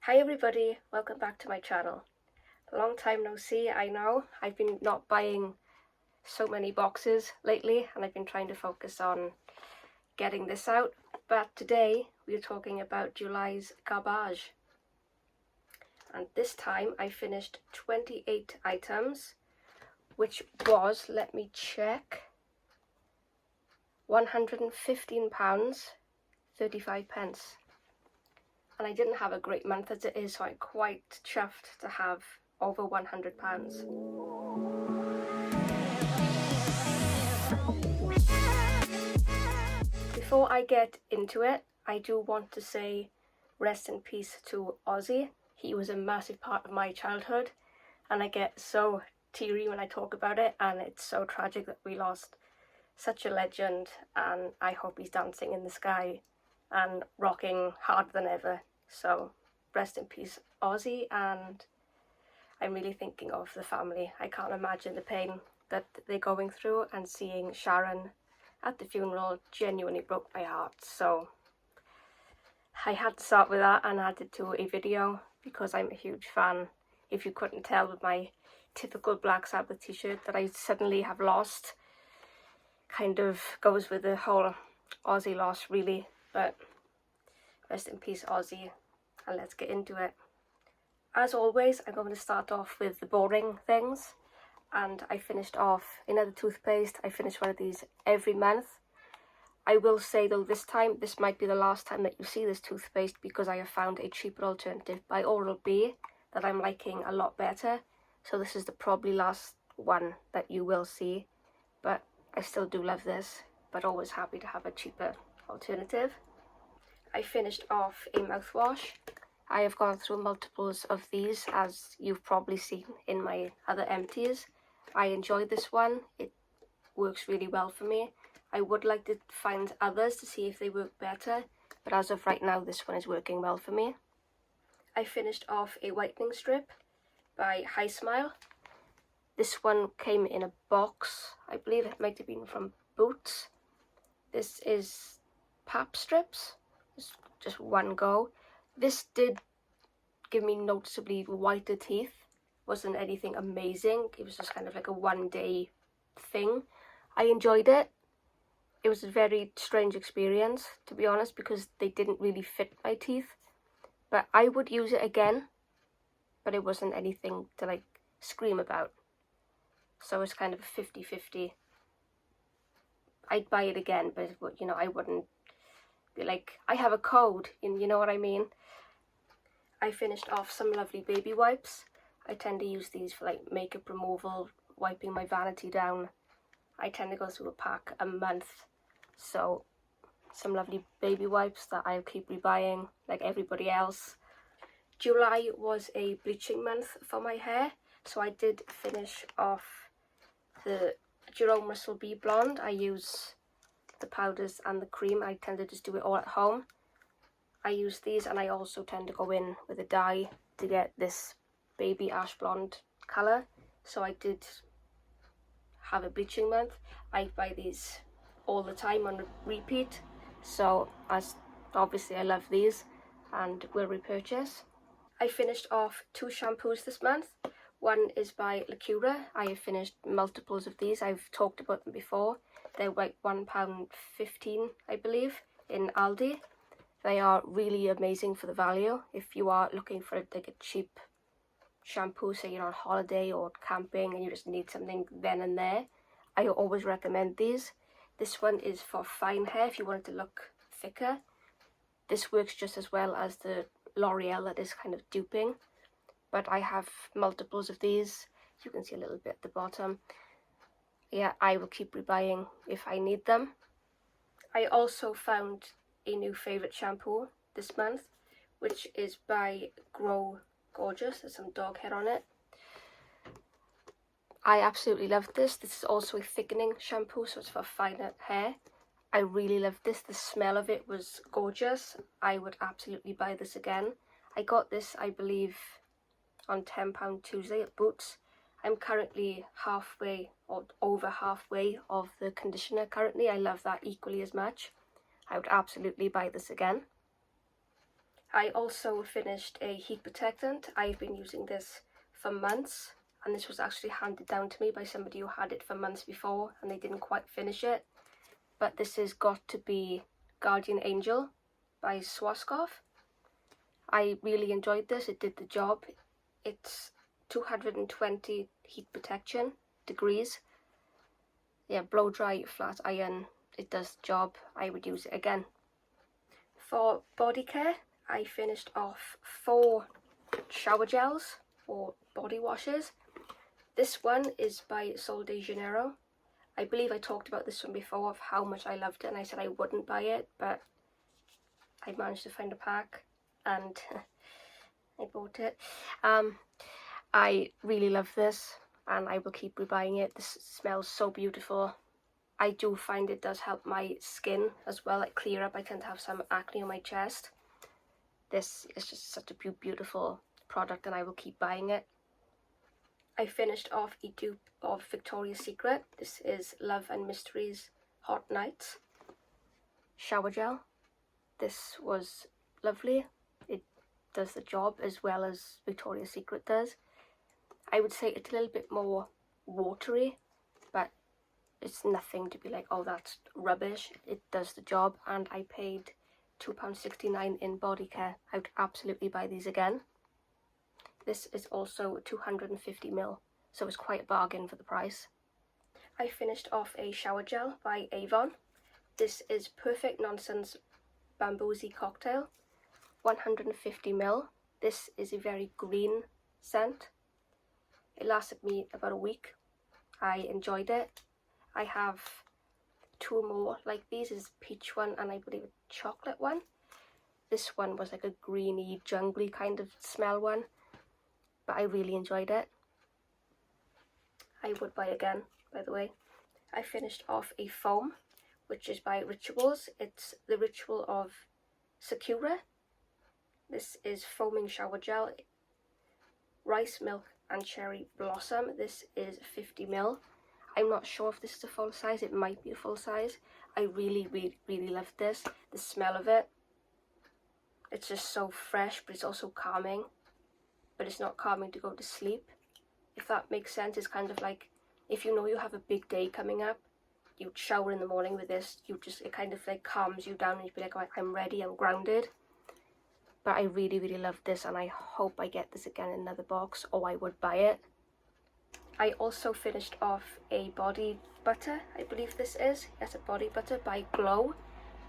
Hi everybody, welcome back to my channel. Long time no see, I know. I've been not buying so many boxes lately and I've been trying to focus on getting this out. But today we're talking about July's garbage. And this time I finished 28 items, which was, let me check, £115.35. And I didn't have a great month as it is, so I'm quite chuffed to have over £100. Before I get into it, I do want to say rest in peace to Ozzy. He was a massive part of my childhood and I get so teary when I talk about it, and it's so tragic that we lost such a legend, and I hope he's dancing in the sky and rocking harder than ever. So rest in peace Ozzy, and I'm really thinking of the family. I can't imagine the pain that they're going through, and seeing Sharon at the funeral genuinely broke my heart. So I had to start with that and add it to a video because I'm a huge fan. If you couldn't tell with my typical Black Sabbath t-shirt that I suddenly have lost, kind of goes with the whole Ozzy loss really. But rest in peace Ozzy, and let's get into it. As always, I'm going to start off with the boring things, and I finished off another toothpaste. I finish one of these every month. I will say though, this time, this might be the last time that you see this toothpaste because I have found a cheaper alternative by Oral-B that I'm liking a lot better. So this is the probably last one that you will see, but I still do love this, but always happy to have a cheaper alternative. I finished off a mouthwash. I have gone through multiples of these, as you've probably seen in my other empties. I enjoyed this one. It works really well for me. I would like to find others to see if they work better, but as of right now, this one is working well for me. I finished off a whitening strip by Hi Smile. This one came in a box. I believe it might have been from Boots. This is pap strips. It's just one go. This did give me noticeably whiter teeth. Wasn't anything amazing. It was just kind of like a one-day thing. I enjoyed it. It was a very strange experience, to be honest, because they didn't really fit my teeth. But I would use it again, but it wasn't anything to like scream about. So it's kind of a 50-50. I'd buy it again, but you know, I wouldn't be like, I have a code, and you know what I mean? I finished off some lovely baby wipes. I tend to use these for like makeup removal, wiping my vanity down. I tend to go through a pack a month, so some lovely baby wipes that I'll keep rebuying like everybody else. July was a bleaching month for my hair, so I did finish off the Jerome Russell Bee Blonde. I use the powders and the cream. I tend to just do it all at home. I use these, and I also tend to go in with a dye to get this baby ash blonde colour. So I did have a bleaching month. I buy these all the time on repeat, so as obviously I love these and will repurchase. I finished off 2 shampoos this month. One is by Lacura. I have finished multiples of these. I've talked about them before. They're like £1.15, I believe, in Aldi. They are really amazing for the value. If you are looking for like a cheap shampoo, say you're on holiday or camping and you just need something then and there, I always recommend these. This one is for fine hair if you want it to look thicker. This works just as well as the L'Oreal that is kind of duping, but I have multiples of these. You can see a little bit at the bottom. Yeah, I will keep rebuying if I need them. I also found a new favourite shampoo this month, which is by Grow Gorgeous. There's some dog hair on it. I absolutely love this. This is also a thickening shampoo, so it's for finer hair. I really love this. The smell of it was gorgeous. I would absolutely buy this again. I got this, I believe, on £10 Tuesday at Boots. I'm currently halfway or over halfway of the conditioner currently. I love that equally as much. I would absolutely buy this again. I also finished a heat protectant. I've been using this for months, and this was actually handed down to me by somebody who had it for months before and they didn't quite finish it. But this has got to be Guardian Angel by Swarovski. I really enjoyed this. It did the job. It's 220 heat protection degrees. Yeah, blow dry, flat iron. It does the job. I would use it again. For body care, I finished off 4 shower gels or body washes. This one is by Sol de Janeiro. I believe I talked about this one before of how much I loved it, and I said I wouldn't buy it, but I managed to find a pack and I bought it. I really love this and I will keep rebuying it. This smells so beautiful. I do find it does help my skin as well, like clear up. I tend to have some acne on my chest. This is just such a beautiful product and I will keep buying it. I finished off a dupe of Victoria's Secret. This is Love and Mysteries Hot Nights shower gel. This was lovely. It does the job as well as Victoria's Secret does. I would say it's a little bit more watery, but it's nothing to be like, oh, that's rubbish. It does the job, and I paid £2.69 in body care. I would absolutely buy these again. This is also 250ml, so it's quite a bargain for the price. I finished off a shower gel by Avon. This is Perfect Nonsense Bamboozy Cocktail, 150ml. This is a very green scent. It lasted me about a week. I enjoyed it. I have 2 more like these. Is peach one and I believe a chocolate one. This one was like a greeny, jungly kind of smell one, but I really enjoyed it. I would buy again, by the way. I finished off a foam, which is by Rituals. It's the Ritual of Sakura. This is foaming shower gel, rice milk and cherry blossom. This is 50ml. I'm not sure if this is a full size. It might be a full size. I really love this. The smell of it, it's just so fresh, but it's also calming. But it's not calming to go to sleep, if that makes sense. It's kind of like if you know you have a big day coming up, you shower in the morning with this, it kind of like calms you down and you be like, oh, I'm ready, I'm grounded. But I really love this and I hope I get this again in another box, or I would buy it. I also finished off a body butter, I believe this is. Yes, a body butter by Glow.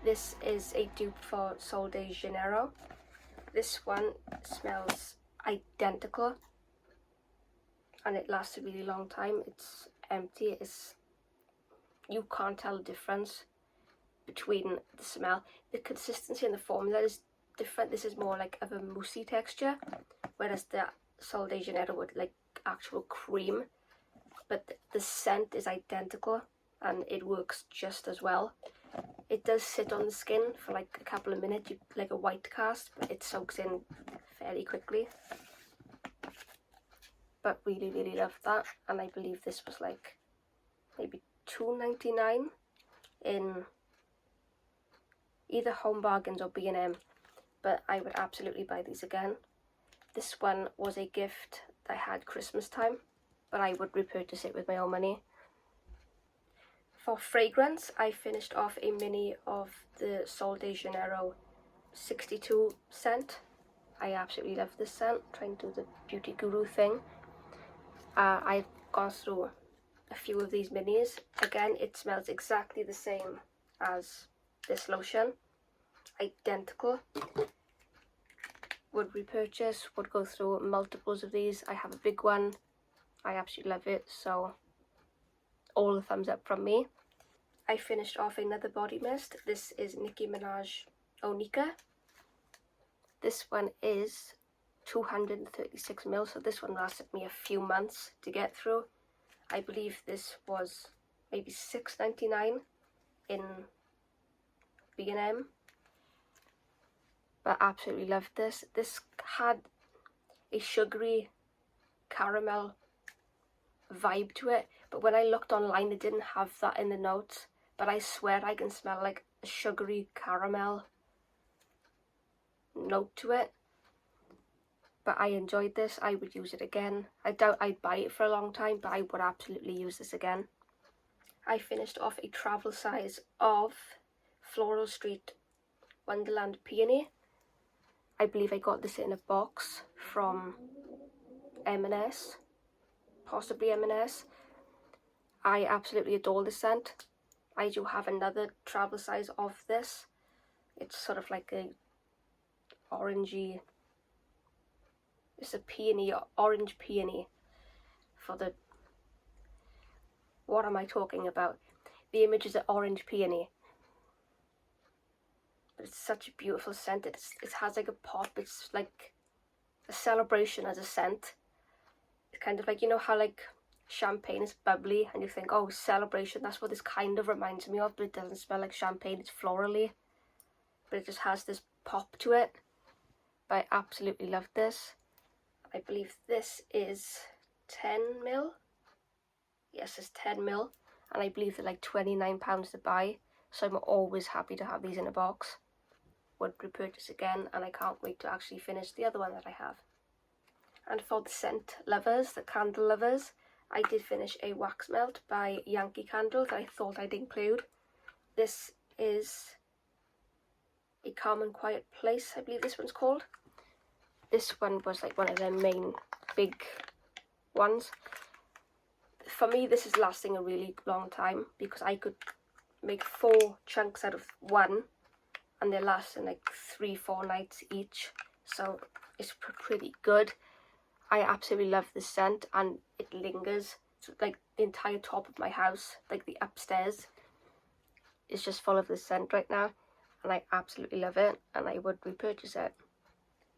This is a dupe for Sol de Janeiro. This one smells identical and it lasts a really long time. It's empty. You can't tell the difference between the smell. The consistency and the formula is different. This is more like of a moussey texture, whereas the Sol de Janeiro would like actual cream. But the scent is identical and it works just as well. It does sit on the skin for like a couple of minutes, like a white cast, but it soaks in fairly quickly. But really love that, and I believe this was like maybe $2.99 in either Home Bargains or B&M, but I would absolutely buy these again. This one was a gift that I had Christmas time, but I would repurchase it with my own money. For fragrance, I finished off a mini of the Sol de Janeiro 62 scent. I absolutely love this scent, trying to do the beauty guru thing. I've gone through a few of these minis. Again, it smells exactly the same as this lotion. Identical. Would repurchase, would go through multiples of these. I have a big one. I absolutely love it, so all the thumbs up from me. I finished off another body mist. This is Nicki Minaj Onika. This one is 236ml, so this one lasted me a few months to get through. I believe this was maybe $6.99 in B&M, but absolutely loved this. This had a sugary caramel vibe to it, but when I looked online it didn't have that in the notes, but I swear I can smell like a sugary caramel note to it. But I enjoyed this. I would use it again. I doubt I'd buy it for a long time, but I would absolutely use this again. I finished off a travel size of Floral Street Wonderland Peony. I believe I got this in a box from M&S, possibly M&S. I absolutely adore this scent. I do have another travel size of this. It's sort of like a orangey, it's a peony, orange peony for the, what am I talking about? The image is an orange peony. But it's such a beautiful scent. It has like a pop. It's like a celebration as a scent. It's kind of like, you know how like champagne is bubbly and you think, oh, celebration, that's what this kind of reminds me of, but it doesn't smell like champagne, it's florally. But it just has this pop to it. But I absolutely love this. I believe this is 10ml. Yes, it's 10ml. And I believe they're like £29 to buy. So I'm always happy to have these in a box. Would repurchase again, and I can't wait to actually finish the other one that I have. And for the scent lovers, the candle lovers, I did finish a wax melt by Yankee Candle that I thought I'd include. This is a Calm and Quiet Place, I believe this one's called. This one was like one of their main big ones. For me, this is lasting a really long time because I could make 4 chunks out of one and they last in like 3-4 nights each, so it's pretty good. I absolutely love this scent and it lingers. So like the entire top of my house, like the upstairs, is just full of this scent right now, and I absolutely love it and I would repurchase it.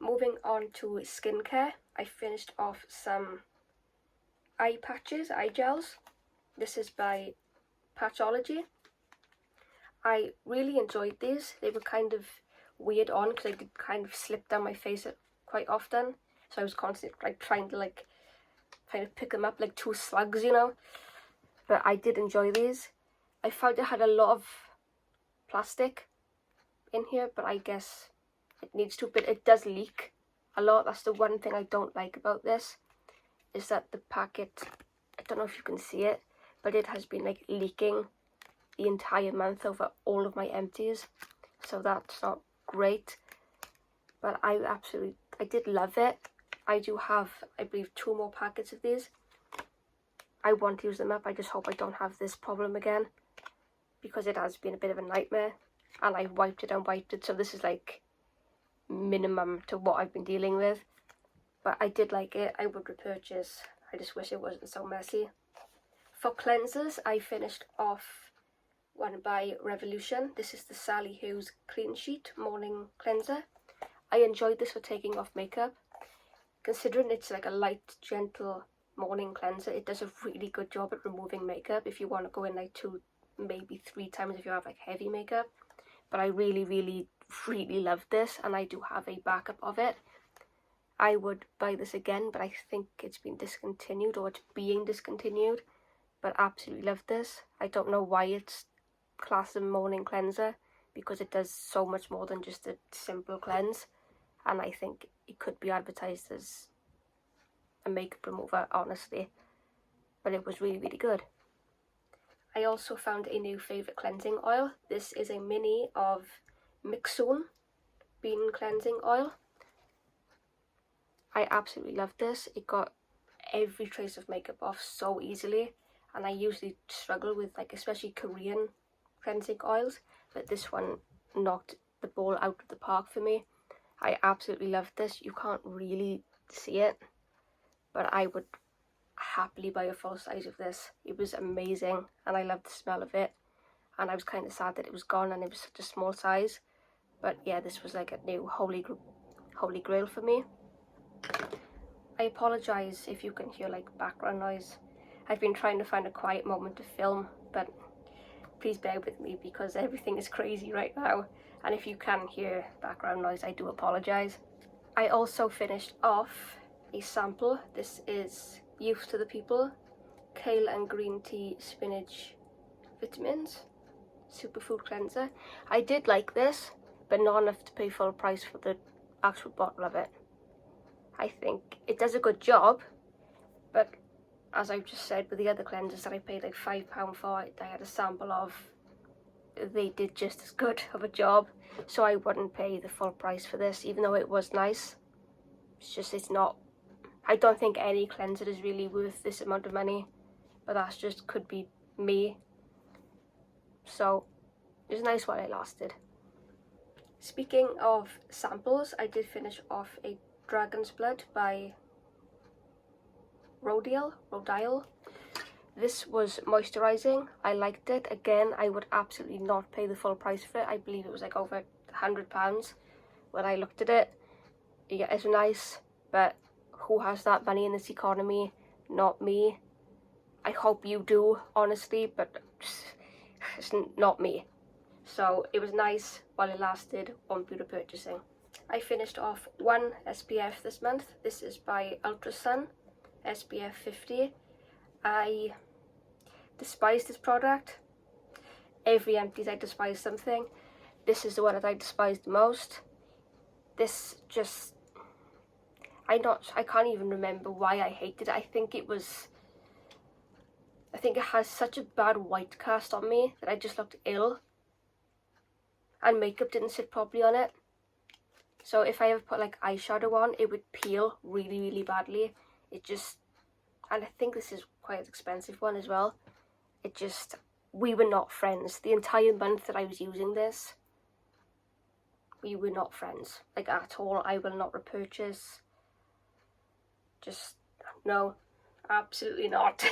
Moving on to skincare, I finished off some eye patches, eye gels. This is by Patchology. I really enjoyed these. They were kind of weird on because they did kind of slip down my face quite often. So I was constantly like trying to like kind of pick them up like 2 slugs, you know. But I did enjoy these. I found it had a lot of plastic in here, but I guess it needs to. But it does leak a lot. That's the one thing I don't like about this, is that the packet, I don't know if you can see it, but it has been like leaking the entire month over all of my empties, so that's not great. But I did love it. I do have, I believe, 2 more packets of these. I want to use them up. I just hope I don't have this problem again, because it has been a bit of a nightmare and I wiped it and wiped it, so this is like minimum to what I've been dealing with. But I did like it. I would repurchase. I just wish it wasn't so messy. For cleansers, I finished off one by Revolution. This is the Sally Hughes Clean Sheet Morning Cleanser. I enjoyed this for taking off makeup. Considering it's like a light, gentle morning cleanser, it does a really good job at removing makeup if you want to go in like 2, maybe 3 times if you have like heavy makeup. But I really, really, really love this, and I do have a backup of it. I would buy this again, but I think it's been discontinued, or it's being discontinued. But absolutely love this. I don't know why it's classed as a morning cleanser, because it does so much more than just a simple cleanse, and I think it could be advertised as a makeup remover, honestly. But it was really, really good. I also found a new favourite cleansing oil. This is a mini of Mixoon Bean Cleansing Oil. I absolutely love this. It got every trace of makeup off so easily, and I usually struggle with like especially Korean cleansing oils, but this one knocked the ball out of the park for me. I absolutely love this. You can't really see it, but I would happily buy a full size of this. It was amazing and I loved the smell of it, and I was kind of sad that it was gone and it was such a small size. But yeah, this was like a new holy grail for me. I apologise if you can hear like background noise. I've been trying to find a quiet moment to film, but please bear with me because everything is crazy right now, and if you can hear background noise, I do apologise. I also finished off a sample. This is Youth to the People Kale and Green Tea Spinach Vitamins Superfood Cleanser. I did like this, but not enough to pay full price for the actual bottle of it. I think it does a good job, but as I've just said with the other cleansers that I paid like £5 for, I had a sample of, they did just as good of a job, so I wouldn't pay the full price for this, even though it was nice. It's not, I don't think any cleanser is really worth this amount of money, but that's just could be me. So it was nice while it lasted. Speaking of samples, I did finish off a Dragon's Blood by Rodial. This was moisturising. I liked it. Again, I would absolutely not pay the full price for it. I believe it was like over £100 when I looked at it. Yeah, it's nice, but who has that money in this economy? Not me. I hope you do, honestly, but it's not me. So it was nice while it lasted, won't be repurchasing. I finished off one SPF this month. This is by Ultrasun, SPF 50. I despise this product. Every Empties I despise something. This is the one that I despise the most. This just, I can't even remember why I hated it. I think it has such a bad white cast on me that I just looked ill. And makeup didn't sit properly on it. So if I ever put like eyeshadow on, it would peel really, really badly. It just, and I think this is quite an expensive one as well. It just, we were not friends. The entire month that I was using this, we were not friends, like at all. I will not repurchase. Just, no, absolutely not.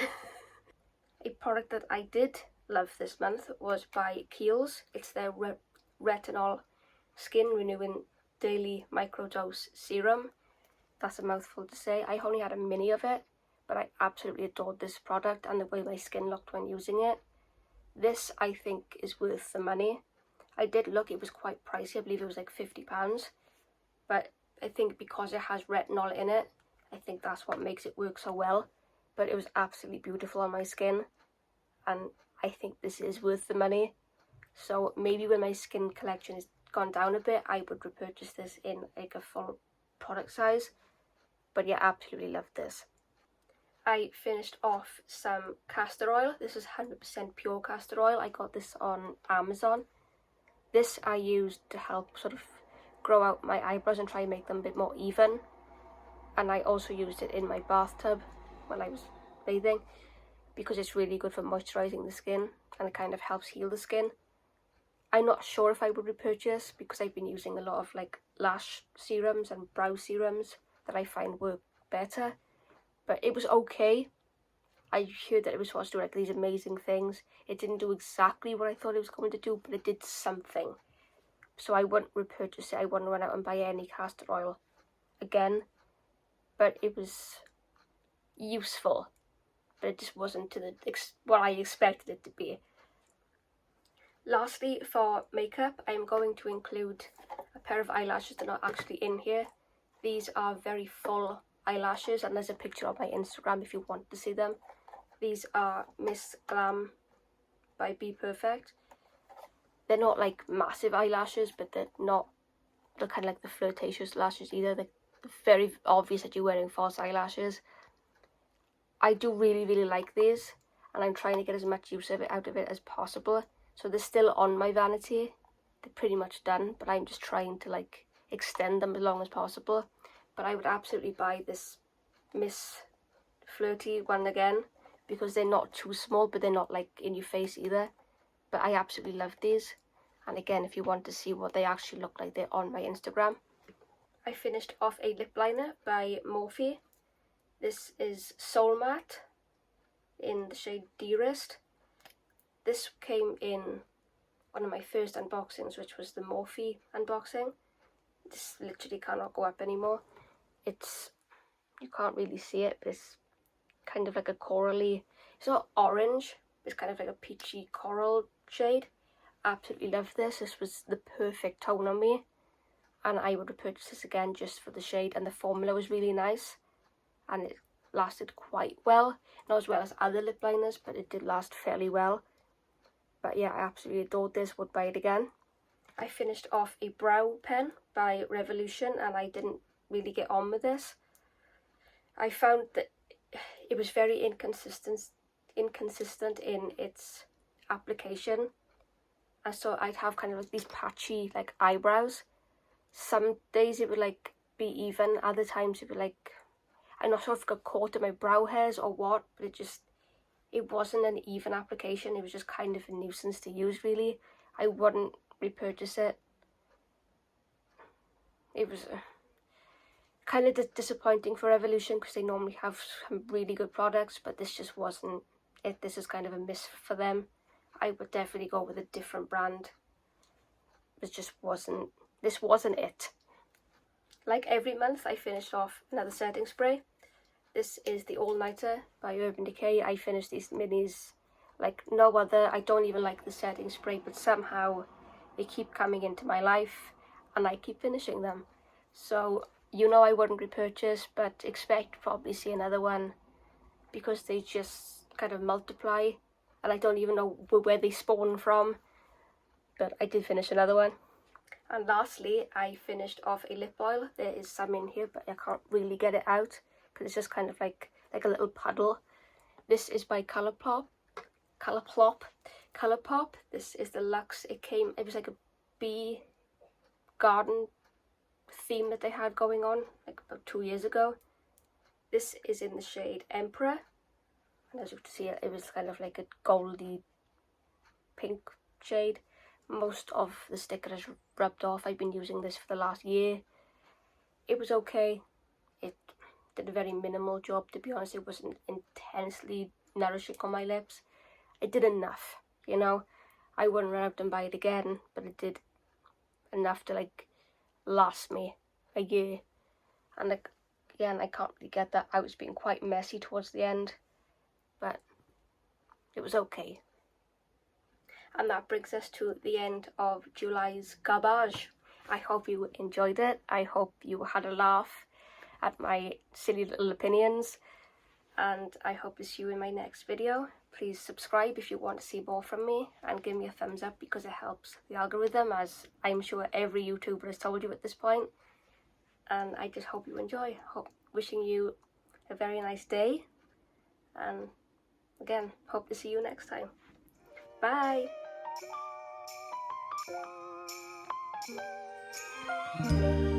A product that I did love this month was by Kiehl's. It's their Retinol Skin Renewing Daily Microdose Serum. That's a mouthful to say. I only had a mini of it, but I absolutely adored this product and the way my skin looked when using it. This, I think, is worth the money. I did look, it was quite pricey. I believe it was like £50. But I think because it has retinol in it, I think that's what makes it work so well. But it was absolutely beautiful on my skin. And I think this is worth the money. So maybe when my skin collection has gone down a bit, I would repurchase this in like a full product size. But yeah, absolutely loved this. I finished off some castor oil. This is 100% pure castor oil. I got this on Amazon. This I used to help sort of grow out my eyebrows and try and make them a bit more even. And I also used it in my bathtub when I was bathing because it's really good for moisturising the skin and it kind of helps heal the skin. I'm not sure if I would repurchase because I've been using a lot of like lash serums and brow serums that I find work better. But it was okay. I heard that it was supposed to do like these amazing things. It didn't do exactly what I thought it was going to do, but it did something. So I wouldn't repurchase it. I wouldn't run out and buy any castor oil again. But it was useful. But it just wasn't to what I expected it to be. Lastly, for makeup, I'm going to include a pair of eyelashes that are not actually in here. These are very full eyelashes, and there's a picture on my Instagram if you want to see them. These are Miss Glam by Be Perfect. They're not like massive eyelashes, but they're kind of like the flirtatious lashes either. They're very obvious that you're wearing false eyelashes. I do really, really like these, and I'm trying to get as much use of it out of it as possible. So they're still on my vanity. They're pretty much done, but I'm just trying to like extend them as long as possible. But I would absolutely buy this Miss Flirty one again because they're not too small, but they're not like in your face either. But I absolutely love these. And again, if you want to see what they actually look like, they're on my Instagram. I finished off a lip liner by Morphe. This is Soul Matte in the shade Dearest. This came in one of my first unboxings, which was the Morphe unboxing. This literally cannot go up anymore. You can't really see it, but it's kind of like a corally, it's not orange, it's kind of like a peachy coral shade. Absolutely love this. This was the perfect tone on me, and I would repurchase this again just for the shade, and the formula was really nice, and it lasted quite well. Not as well as other lip liners, but it did last fairly well. But yeah, I absolutely adored this, would buy it again. I finished off a brow pen by Revolution, and I didn't really get on with this. I found that it was very inconsistent in its application, and so I'd have kind of like these patchy like eyebrows. Some days it would like be even, other times it would like, I'm not sure if it got caught in my brow hairs or what, but it wasn't an even application. It was just kind of a nuisance to use, really. I wouldn't repurchase it. It was kind of disappointing for Revolution because they normally have some really good products, but this just wasn't it. This is kind of a miss for them. I would definitely go with a different brand. This wasn't it. Like every month, I finished off another setting spray. This is the All Nighter by Urban Decay. I finished these minis like no other. I don't even like the setting spray, but somehow they keep coming into my life and I keep finishing them. So, you know, I wouldn't repurchase, but expect to probably see another one because they just kind of multiply and I don't even know where they spawn from, but I did finish another one. And lastly, I finished off a lip oil. There is some in here, but I can't really get it out because it's just kind of like a little puddle. This is by Colourpop. This is the Luxe. It was like a bee garden theme that they had going on like about 2 years ago. This is in the shade Emperor, and as you can see, it was kind of like a goldy pink shade. Most of the sticker is rubbed off. I've been using this for the last year. It was okay. It did a very minimal job, to be honest. It wasn't intensely nourishing on my lips. It did enough, you know. I wouldn't run out and buy it again, but it did enough to like last me a year. And like, again, I can't really get that. I was being quite messy towards the end, but it was okay. And that brings us to the end of July's garbage. I hope you enjoyed it. I hope you had a laugh at my silly little opinions. And I hope to see you in my next video. Please subscribe if you want to see more from me, and give me a thumbs up because it helps the algorithm, as I'm sure every YouTuber has told you at this point. And I just hope you enjoy. Wishing you a very nice day. And again, hope to see you next time. Bye! Thank you.